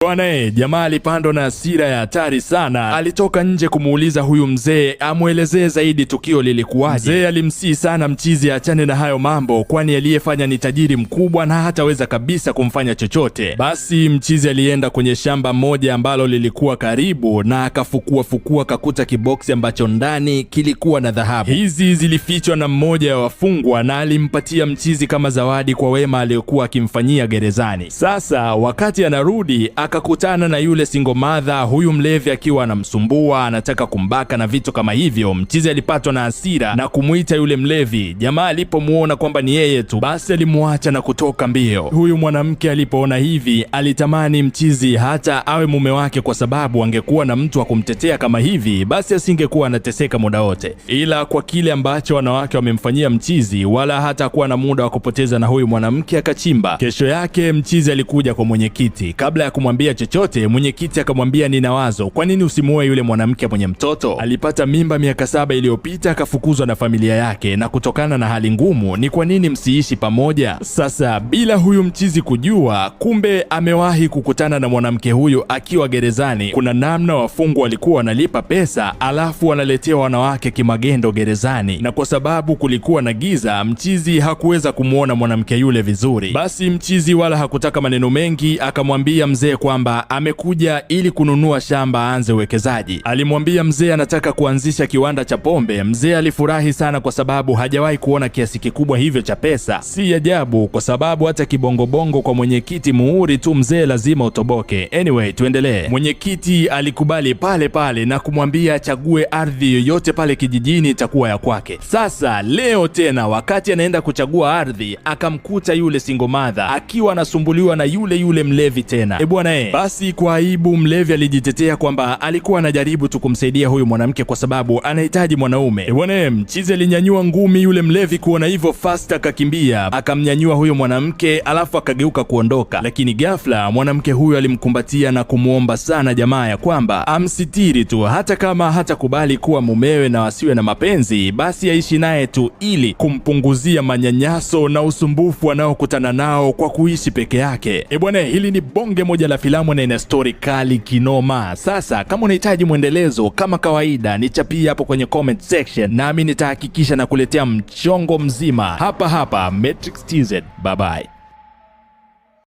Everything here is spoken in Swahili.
Bwana jamaa alipandwa na hasira ya hatari sana. Alitoka nje kumuuliza huyu mzee amuelezee zaidi tukio lilikuwaje. Mzee alimsihi sana mchizi achane na hayo mambo, kwani aliyefanya ni tajiri mkubwa na hataweza kabisa kumfanya chochote. Basi mchizi alienda kwenye shamba moja ambalo lilikuwa karibu na akafukua kakuta kiboksi ambacho ndani kilikuwa na dhahabu. Hizi zilifichwa na mmoja wa wafungwa na alimpatia mchizi kama zawadi kwa wema aliyokuwa akimfanyia gerezani. Sasa wakati anarudi akakutana na yule single mother, huyu mlevi akiwa anamsumbua, anataka kumbaka na vitu kama hivyo. Mchizi alipatwa na hasira na kumuita yule mlevi. Jamaa alipomuona kwamba ni yeye tu, basi alimuacha na kutoka mbio. Huyu mwanamke alipoona hivi alitamani mchizi hata awe mume wake, kwa sababu angekuwa na mtu wa kumtetea kama hivi, basi asingekuwa anateseka muda wote. Ila kwa kile ambacho wanawake wamemfanyia mchizi, wala hata kuwa na muda wa kupoteza na huyu mwanamke akachimba. Kesho yake mchizi alikuja kwa mwenyekiti. Kabla ya kumwambia chochote, mwenyekiti akamwambia, nina wazo, kwa nini usimuoe yule mwanamke mwenye mtoto? Alipata mimba miaka 7 iliyopita, akafukuzwa na familia yake, na kutokana na hali ngumu, ni kwa nini msiishi pamoja? Sasa bila huyu mchizi kujua, kumbe amewahi kukutana na mwanamke huyu akiwa gerezani. Kuna namna wafungwa walikuwa wanalipa pesa alafu wanaletewa wanawake kimagendo gerezani, na kwa sababu kulikuwa na giza, mchizi hakuweza kumuona mwanamke yule vizuri. Basi mchizi wala hakutaka maneno mengi, akamwambia mzee kwamba amekuja ili kununua shamba aanze uwekezaji. Alimwambia mzee anataka kuanzisha kiwanda cha pombe. Mzee alifurahi sana kwa sababu hajawahi kuona kiasi kikubwa hivyo cha pesa. Si ajabu kwa sababu hata kibongobongo kwa mwenyekiti muhuri tu mzee lazima utoboke. Anyway, tuendelee. Mwenyekiti alikubali pale pale na kumwambia achague ardhi yoyote pale kijijini itakuwa ya kwake. Sasa leo tena wakati anaenda kuchagua ardhi, akamkuta yule single mother akiwa anasumbuliwa na yule mlevi tena. Bwana basi kwa aibu mlevi alijitetea kwamba alikuwa anajaribu tu kumsaidia huyu mwanamke kwa sababu anahitaji mwanaume. Bwana mchizi alinyanyua ngumi yule mlevi, kuona hivyo fast akakimbia akamnyanyua huyo mwanamke alafu akageuka kuondoka. Lakini ghafla mwanamke huyu alimkumbatia na kumuomba sana jamaa ya kwamba amsitiri tu, hata kama hatakubali kuwa mumewe na wasiwe na mapenzi, basi aishi naye tu ili kumpunguzia manyanyaso na usumbufu anaokutana nao kwa kuishi peke yake. Bwana hili ni bonge moja la filamu na ina story kali kinoma. Sasa kama unahitaji mwendelezo, kama kawaida nichapie hapo kwenye comment section, nami nitahakikisha na kuletea mchongo mzima hapa Matrix TZ. Bye bye.